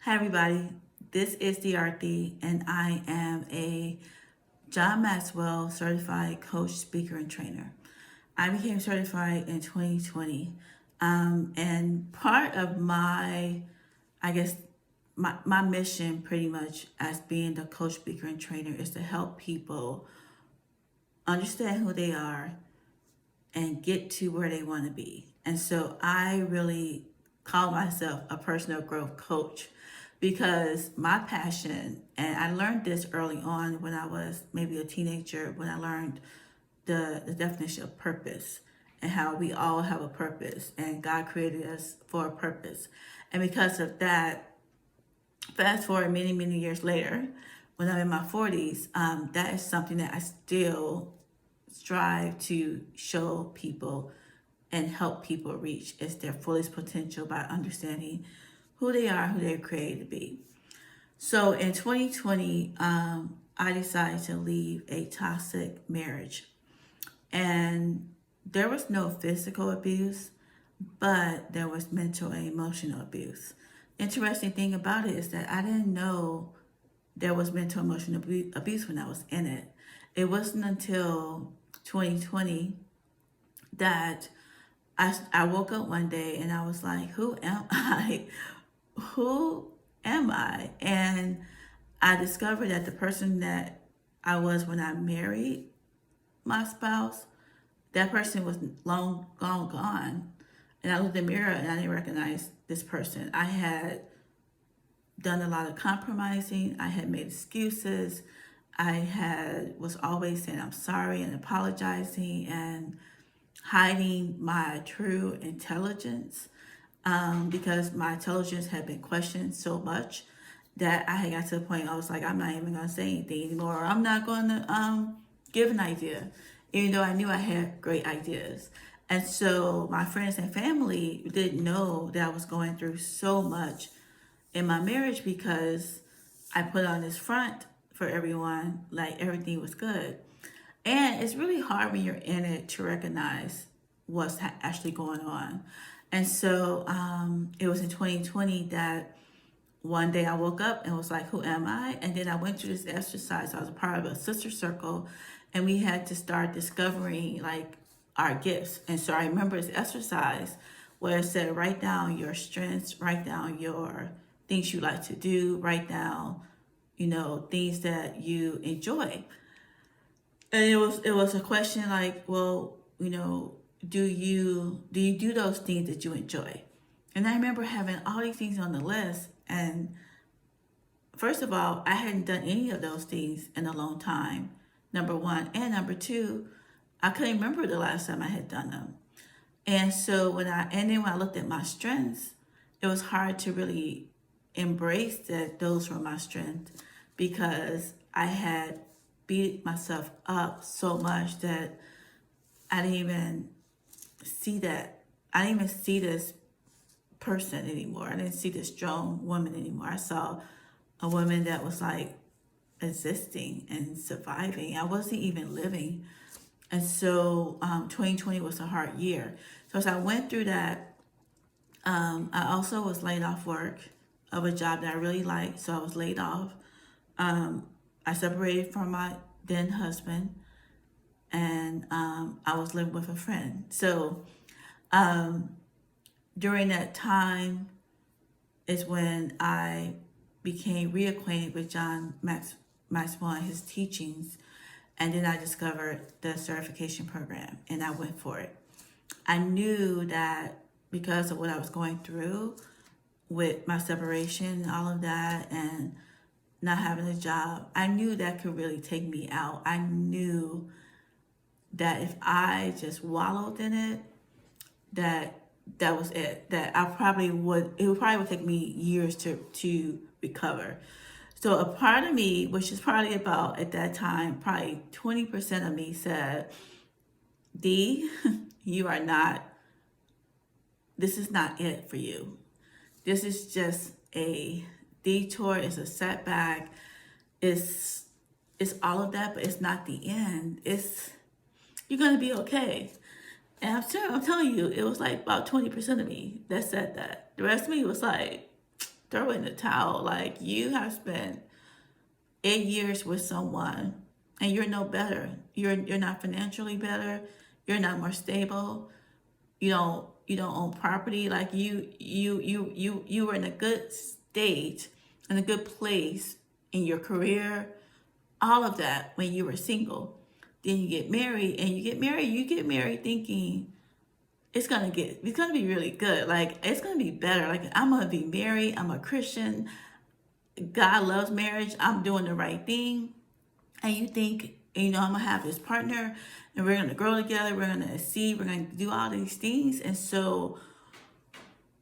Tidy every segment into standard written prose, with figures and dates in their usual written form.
Hi, everybody. This is DRT, and I am a John Maxwell certified coach, speaker, and trainer. I became certified in 2020. And part of I guess, my mission pretty much as being the coach, speaker, and trainer is to help people understand who they are and get to where they want to be. And so I really call myself a personal growth coach because my passion, and I learned this early on when I was maybe a teenager, when I learned the definition of purpose and how we all have a purpose and God created us for a purpose. And because of that, fast forward many, many years later, when I'm in my 40s, that is something that I still strive to show people and help people reach is their fullest potential by understanding who they are, who they're created to be. So in 2020, I decided to leave a toxic marriage. And there was no physical abuse, but there was mental and emotional abuse. Interesting thing about it is that I didn't know there was mental emotional abuse when I was in it. It wasn't until 2020 that I woke up one day and I was like, who am I? Who am I? And I discovered that the person that I was when I married my spouse, that person was long gone. And I looked in the mirror and I didn't recognize this person. I had done a lot of compromising. I had made excuses. Was always saying I'm sorry and apologizing and hiding my true intelligence because my intelligence had been questioned so much that I had got to the point I was like, I'm not even going to say anything anymore. I'm not going to give an idea, even though I knew I had great ideas. And so my friends and family didn't know that I was going through so much in my marriage because I put on this front for everyone like everything was good. And it's really hard when you're in it to recognize what's actually going on. And so it was in 2020 that one day I woke up and was like, who am I? And then I went through this exercise. I was a part of a sister circle and we had to start discovering like our gifts. And so I remember this exercise where it said, write down your strengths, write down your things you like to do, write down, things that you enjoy. And it was a question like, well, do you do those things that you enjoy? And I remember having all these things on the list, and first of all, I hadn't done any of those things in a long time. Number one, and number two, I couldn't remember the last time I had done them. And so when I looked at my strengths, it was hard to really embrace that those were my strengths because I had beat myself up so much that I didn't even see that. I didn't even see this person anymore. I didn't see this strong woman anymore. I saw a woman that was like existing and surviving. I wasn't even living. And so 2020 was a hard year. So as I went through that, I also was laid off work of a job that I really liked. So I was laid off. I separated from my then husband and I was living with a friend. So during that time is when I became reacquainted with John Maxwell and his teachings. And then I discovered the certification program and I went for it. I knew that because of what I was going through with my separation and all of that and not having a job, I knew that could really take me out. I knew that if I just wallowed in it, that was it. That it would probably take me years to recover. So a part of me, which is probably about at that time, probably 20% of me said, D, this is not it for you. This is just a detour, it's a setback, it's all of that, but it's not the end. You're gonna be okay. And I'm telling you, it was like about 20% of me that said that. The rest of me was like, throw in the towel. Like, you have spent 8 years with someone and you're no better. You're not financially better. You're not more stable. You don't own property. Like, you were in a good state, in a good place in your career, all of that when you were single. Then you get married, and you get married thinking it's gonna be really good. Like, it's gonna be better. Like, I'm gonna be married, I'm a Christian, God loves marriage, I'm doing the right thing. And you think, I'm gonna have this partner and we're gonna grow together, we're gonna see, we're gonna do all these things. And so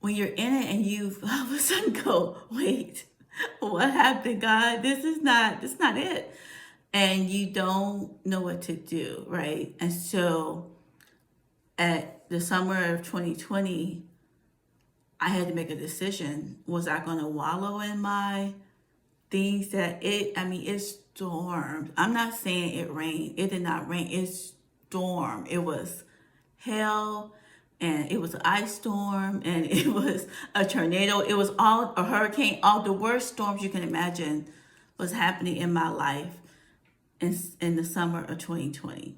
when you're in it and you all of a sudden go, wait, what happened, God? This is not it. And you don't know what to do, right? And so at the summer of 2020, I had to make a decision. Was I going to wallow in my things that it stormed. I'm not saying it rained. It did not rain. It stormed. It was hell, and it was an ice storm, and it was a tornado. It was all a hurricane. All the worst storms you can imagine was happening in my life in the summer of 2020.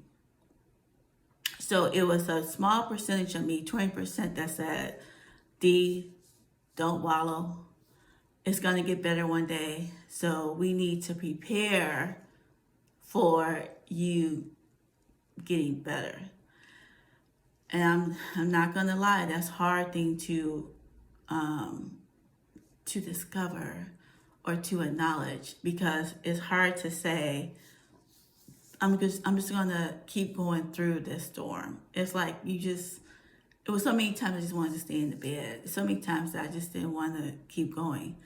So it was a small percentage of me, 20%, that said, D, don't wallow. It's going to get better one day. So we need to prepare for you getting better. And I'm not going to lie, that's a hard thing to discover or to acknowledge, because it's hard to say, I'm just gonna keep going through this storm. It's like it was so many times I just wanted to stay in the bed. So many times that I just didn't want to keep going.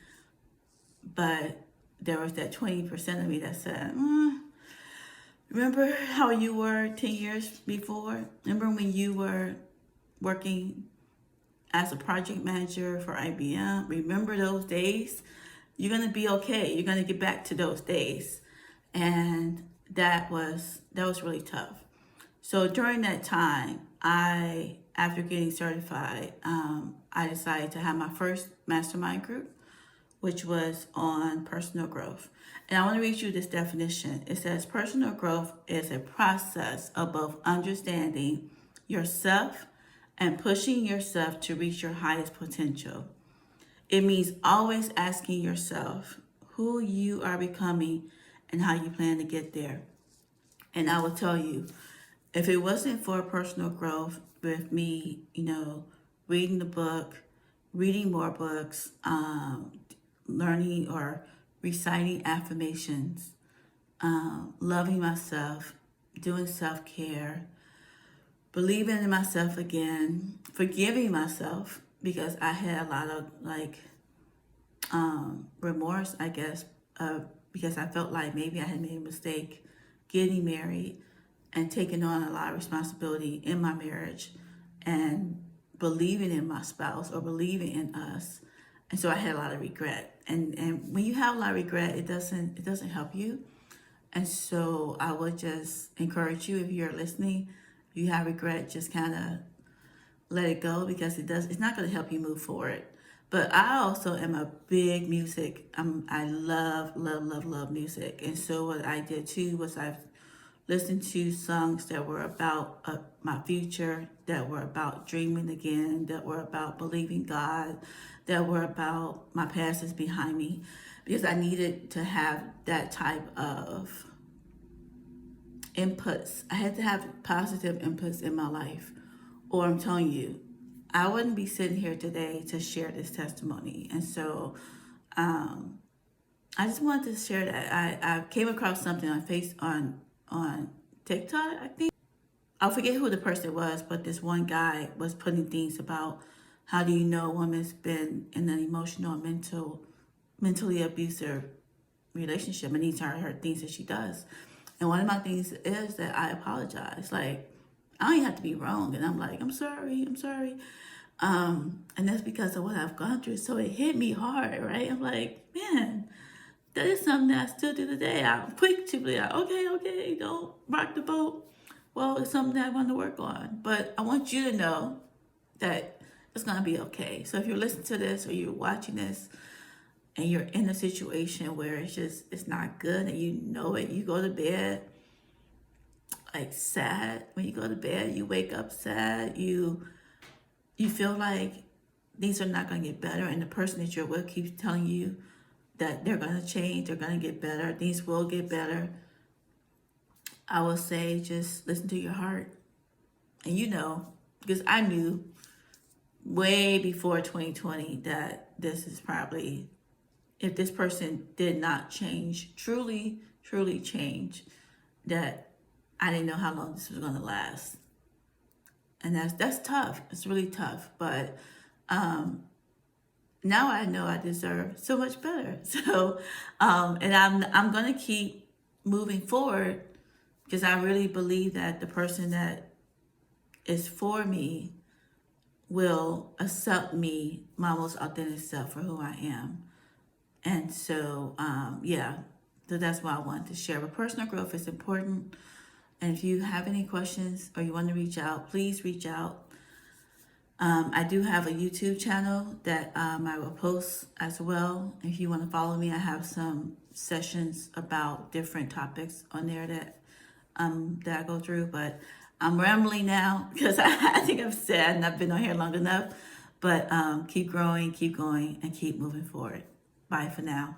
But there was that 20% of me that said, remember how you were 10 years before? Remember when you were working as a project manager for IBM? Remember those days? You're gonna be okay. You're gonna get back to those days. And that was really tough. So during that time, after getting certified, I decided to have my first mastermind group, which was on personal growth. And I want to read you this definition. It says, personal growth is a process of both understanding yourself and pushing yourself to reach your highest potential. It means always asking yourself who you are becoming and how you plan to get there. And I will tell you, if it wasn't for personal growth with me, reading the book, reading more books, learning or reciting affirmations, loving myself, doing self-care, believing in myself again, forgiving myself, because I had a lot of remorse, I guess, because I felt like maybe I had made a mistake getting married and taking on a lot of responsibility in my marriage and believing in my spouse or believing in us. And so I had a lot of regret. And when you have a lot of regret, it doesn't help you. And so I would just encourage you, if you're listening, if you have regret, just kind of let it go, because it's not going to help you move forward. But I also am a big music. I love music. And so what I did too was I listened to songs that were about my future, that were about dreaming again, that were about believing God, that were about my past is behind me, because I needed to have that type of inputs. I had to have positive inputs in my life, or I'm telling you, I wouldn't be sitting here today to share this testimony. And so I just wanted to share that. I came across something on TikTok, I think. I forget who the person was, but this one guy was putting things about how do you know a woman's been in an emotional, mentally abusive relationship, and these are her things that she does. And one of my things is that I apologize. Like, I don't even have to be wrong. And I'm like, I'm sorry. And that's because of what I've gone through. So it hit me hard, right? I'm like, man, that is something that I still do today. I'm quick to be like, okay, don't rock the boat. Well, it's something that I want to work on. But I want you to know that it's going to be okay. So if you're listening to this or you're watching this, and you're in a situation where it's not good and you know it, you go to bed like sad. When you go to bed, you wake up sad. You feel like things are not going to get better, and the person that you're with keeps telling you that they're going to change, they're going to get better, things will get better. I will say just listen to your heart. And because I knew way before 2020 that this is probably, if this person did not change, truly, truly change, that I didn't know how long this was going to last. And that's tough. It's really tough. But now I know I deserve so much better. So, and I'm going to keep moving forward because I really believe that the person that is for me will accept me, my most authentic self, for who I am. And so, yeah, so that's why I wanted to share. But personal growth is important. And if you have any questions or you want to reach out, please reach out. I do have a YouTube channel that I will post as well. If you want to follow me, I have some sessions about different topics on there that I go through. But I'm rambling now because I think I've said and I've been on here long enough. But keep growing, keep going, and keep moving forward. Bye for now.